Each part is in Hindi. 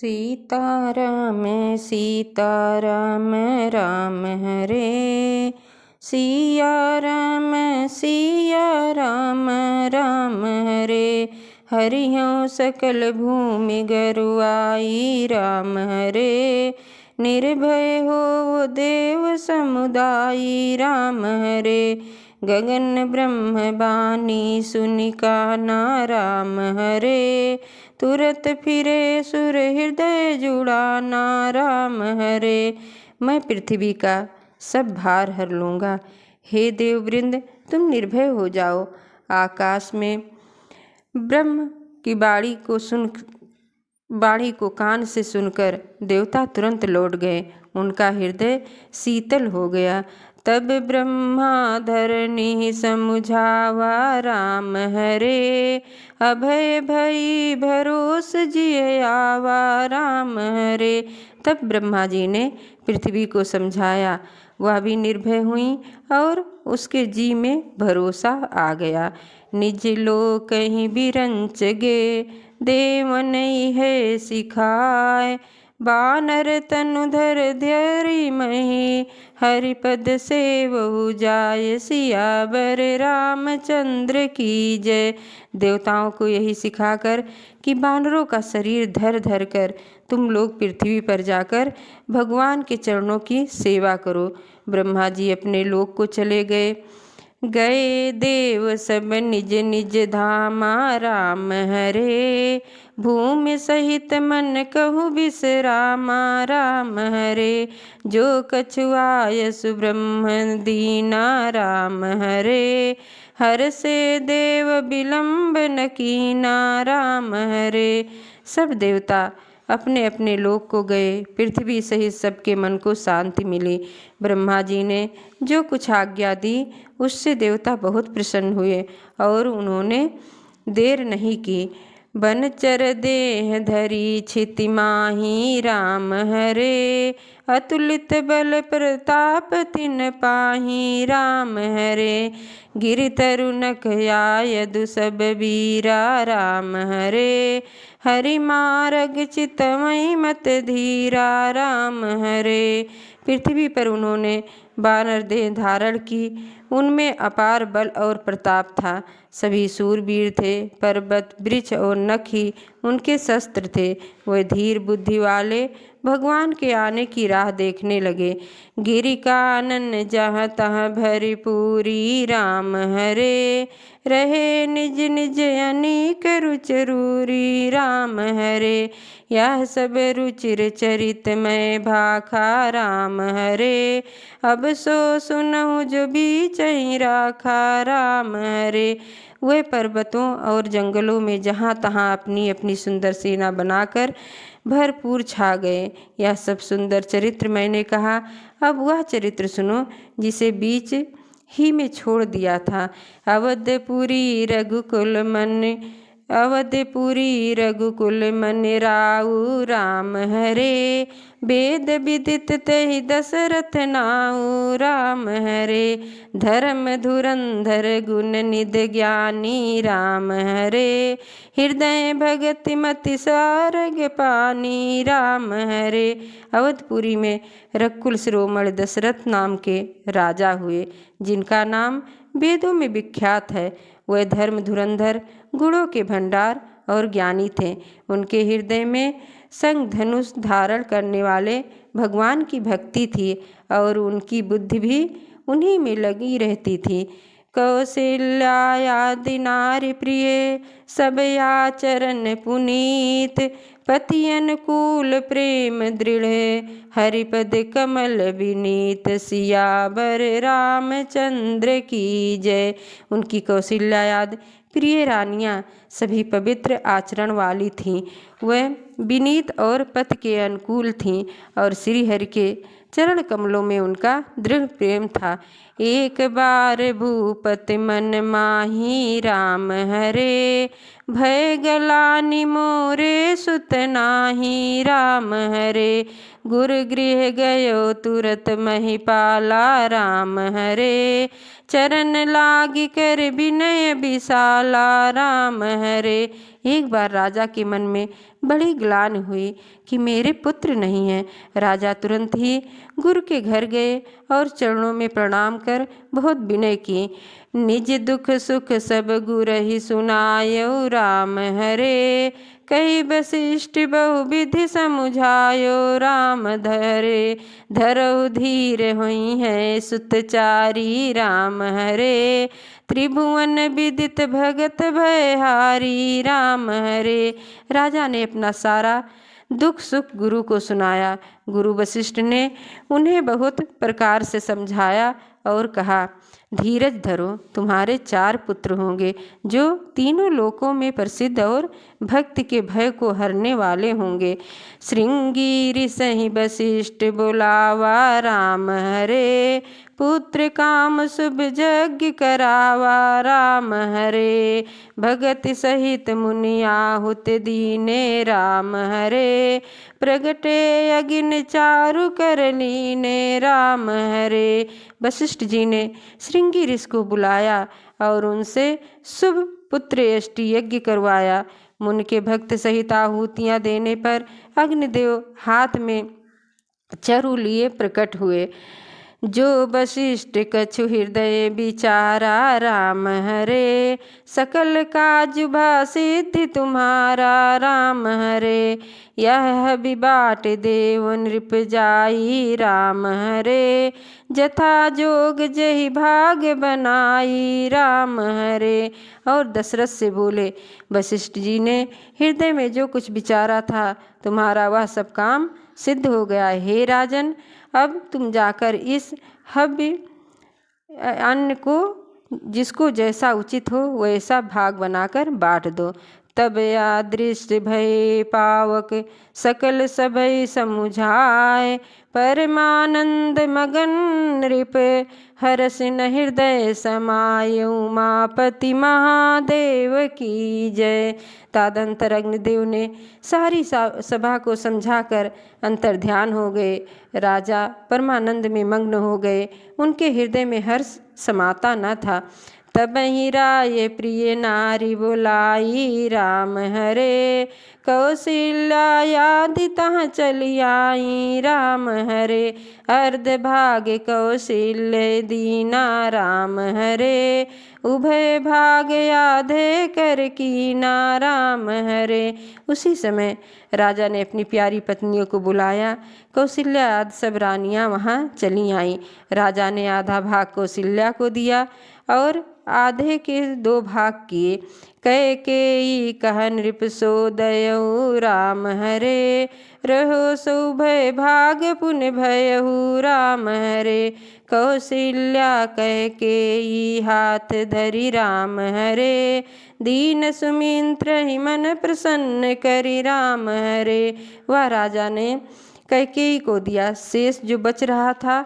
सीताराम सीताराम राम हरे सिया राम राम हरे। हरियों सकल भूमि गरुआई राम हरे। निर्भय हो देव समुदायी राम हरे। गगन ब्रह्म बानी सुनिकाना राम हरे। तुरत फिरे सुर हृदय जुड़ाना राम हरे। मैं पृथ्वी का सब भार हर लूँगा। हे देववृंद तुम निर्भय हो जाओ। आकाश में ब्रह्म की बाणी को कान से सुनकर देवता तुरंत लौट गए। उनका हृदय शीतल हो गया। तब ब्रह्मा धरनी समुझावा राम हरे। अभय भई भरोस जिय आवा राम हरे। तब ब्रह्मा जी ने पृथ्वी को समझाया। वह भी निर्भय हुई और उसके जी में भरोसा आ गया। निज लोक कहीं बिरंच गे देव नहीं है सिखाए। बानर तनुधर धैर्य मही हरिपद सेवहु जाय। सियावर रामचंद्र की जय। देवताओं को यही सिखाकर कि बानरों का शरीर धर धर कर तुम लोग पृथ्वी पर जाकर भगवान के चरणों की सेवा करो। ब्रह्मा जी अपने लोक को चले गए। गए देव सब निज निज धामा राम हरे। भूमि सहित मन कहु बिसरामा राम हरे। जो कछुआय सुब्रह्म दीना राम हरे। हर से देव विलंब न कीना राम हरे। सब देवता अपने अपने लोक को गए। पृथ्वी सहित सबके मन को शांति मिली। ब्रह्मा जी ने जो कुछ आज्ञा दी उससे देवता बहुत प्रसन्न हुए और उन्होंने देर नहीं की। बनचर देह धरी छिति माही राम हरे। अतुलित बल प्रताप तिन पाही राम हरे। गिरि तरु नख आयदु सब वीरा राम हरे। हरि मारग चितमय मत धीरा राम हरे। पृथ्वी पर उन्होंने वानर देह धारण की। उनमें अपार बल और प्रताप था। सभी शूरवीर थे। पर्वत वृक्ष और नख ही उनके शस्त्र थे। वह धीर बुद्धि वाले भगवान के आने की राह देखने लगे। गिरि कानन जहाँ तहाँ भरी पूरी राम हरे। रहे निज निज अनेक रुचरूरी राम हरे। यह सब रुचिर चरित में भाखा राम हरे। अब सो सुनहु जो बीच ही राखा राम हरे। वे पर्वतों और जंगलों में जहाँ तहाँ अपनी अपनी सुंदर सेना बनाकर भरपूर छा गए। यह सब सुंदर चरित्र मैंने कहा। अब वह चरित्र सुनो जिसे बीच ही में छोड़ दिया था। अवधपुरी रघुकुल मन राऊ राम हरे। वेद विदित तहि दशरथ नाऊ राम हरे। धर्म धुरंधर गुण निध ज्ञानी राम हरे। हृदय भगति मति सारग पानी राम हरे। अवधपुरी में रघुकुल शिरोमणि दशरथ नाम के राजा हुए जिनका नाम वेदों में विख्यात है। वह धर्म धुरंधर गुणों के भंडार और ज्ञानी थे। उनके हृदय में संग धनुष धारण करने वाले भगवान की भक्ति थी और उनकी बुद्धि भी उन्हीं में लगी रहती थी। कौशल्यादि नारी प्रिय सब आचरण पुनीत। पति अनुकूल प्रेम दृढ़ हरिपद कमल विनीत। सियावर रामचंद्र की जय। उनकी कौशल्या आदि प्रिय रानियां सभी पवित्र आचरण वाली थीं। वह विनीत और पति के अनुकूल थीं और श्री हरि के चरण कमलों में उनका दृढ़ प्रेम था। एक बार भूपति मन माही राम हरे। भय गलानि मोरे सुत नाही राम हरे। गुर गृह गयो तुरत महिपाला राम हरे। चरण लागी कर विनय विशाला राम हरे। एक बार राजा के मन में बड़ी ग्लानि हुई कि मेरे पुत्र नहीं हैं। राजा तुरंत ही गुरु के घर गए और चरणों में प्रणाम कर बहुत विनय की। निज दुख सुख सब गुरहि सुनायो राम हरे, कही वशिष्ठ बहुविधि समुझायो राम धरे। धरऊ धीर हुई है सुतचारी राम हरे, त्रिभुवन विदित भगत भयहारी राम हरे। राजा ने अपना सारा दुख सुख गुरु को सुनाया। गुरु वशिष्ठ ने उन्हें बहुत प्रकार से समझाया और कहा, धीरज धरो, तुम्हारे 4 पुत्र होंगे जो तीनों लोकों में प्रसिद्ध और भक्ति के भय को हरने वाले होंगे। श्रृंगी सही वशिष्ठ बोलावा राम हरे, पुत्र काम शुभ यज्ञ करावा राम हरे। भगत सहित मुनि आहुत दीने राम हरे, प्रगटे अग्नि चारु कर लीने राम हरे। वशिष्ठ जी ने श्रृंगी ऋषि को बुलाया और उनसे शुभ पुत्र यष्टि यज्ञ करवाया। मुनि के भक्त सहित आहुतियाँ देने पर अग्निदेव हाथ में चरु लिए प्रकट हुए। जो वशिष्ठ कछु हृदय विचारा राम हरे, सकल काजुभा सिद्धि तुम्हारा राम हरे। यह विबाट देव नृप जाई राम हरे, जथा जोग जहि भाग बनाई राम हरे। और दशरथ से बोले, वशिष्ठ जी ने हृदय में जो कुछ विचारा था तुम्हारा वह सब काम सिद्ध हो गया। हे राजन, अब तुम जाकर इस हव्य अन्न को जिसको जैसा उचित हो वैसा भाग बनाकर बांट दो। तब यादृश्य भय पावक सकल सभय समुझाए, परमानंद मगन नृप हरस न हृदय समाय। उमापति महादेव की जय। तदंतर अग्निदेव ने सारी सभा को समझाकर अंतर ध्यान हो गए। राजा परमानंद में मग्न हो गए, उनके हृदय में हर्ष समाता न था। तब ही राय प्रिय नारी बोलाई राम हरे, कौशल्या यादि तहाँ चली आई राम हरे। अर्ध भाग कौशल्य दीना राम हरे, उभय भाग आधे कर कीना राम हरे। उसी समय राजा ने अपनी प्यारी पत्नियों को बुलाया। कौशल्या आदि सब रानियां वहाँ चली आईं। राजा ने आधा भाग कौशल्या को दिया और आधे के 2 भाग किए। कैकेयी कह नृप सो दयऊ राम हरे, रहो सो भय भाग पुन भयहु राम हरे। कौशल्या कैकेयी हाथ धरि राम हरे, दीन सुमिंत्र ही मन प्रसन्न करि राम हरे। वह राजा ने कैकेयी को दिया। शेष जो बच रहा था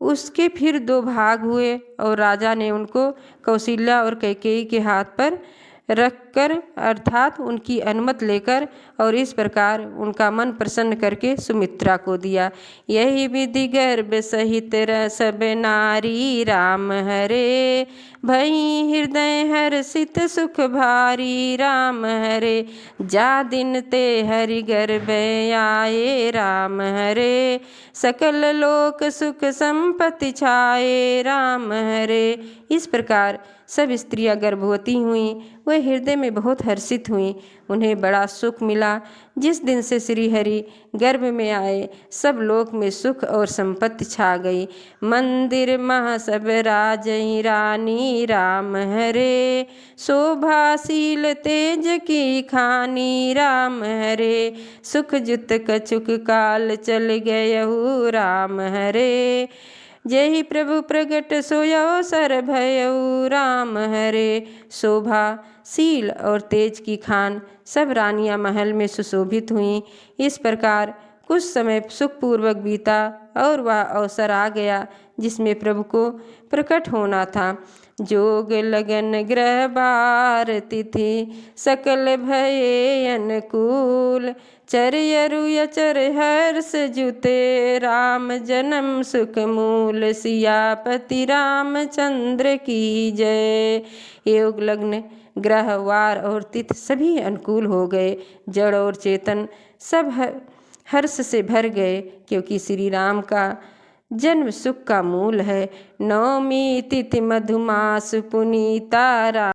उसके फिर 2 भाग हुए और राजा ने उनको कौशल्या और कैकेयी के हाथ पर रखकर अर्थात उनकी अनुमति लेकर और इस प्रकार उनका मन प्रसन्न करके सुमित्रा को दिया। यही विधि गर्भ सहित सब नारी राम हरे, भई हृदय हर्षित सुख भारी राम हरे। जा दिन ते हरि गर्भ आए राम हरे, सकल लोक सुख संपत्ति छाए राम हरे। इस प्रकार सब स्त्रियां गर्भवती हुईं। वे हृदय में बहुत हर्षित हुईं। उन्हें बड़ा सुख मिला। जिस दिन से श्री हरि गर्भ में आए सब लोक में सुख और संपत्ति छा गई। मंदिर मह सब राजई रानी राम हरे, शोभाशील तेज की खानी राम हरे। सुख जुत कछुक काल चल गयहु राम हरे, जय प्रभु प्रगट सोयो सर भयऊ राम हरे। शोभा शील और तेज की खान सब रानियां महल में सुशोभित हुईं। इस प्रकार कुछ समय सुखपूर्वक बीता और वह अवसर आ गया जिसमें प्रभु को प्रकट होना था। जोग लगन ग्रह बार तिथि सकल भये अनुकूल, चरयरु यचर हर्ष जुते राम जन्म सुख मूल। सियापति रामचंद्र की जय। योग लग्न ग्रह वार और तिथि सभी अनुकूल हो गए। जड़ और चेतन सब हर्ष से भर गए, क्योंकि श्री राम का जन्म सुख का मूल है। नवमी तिथि मधुमास पुनीता।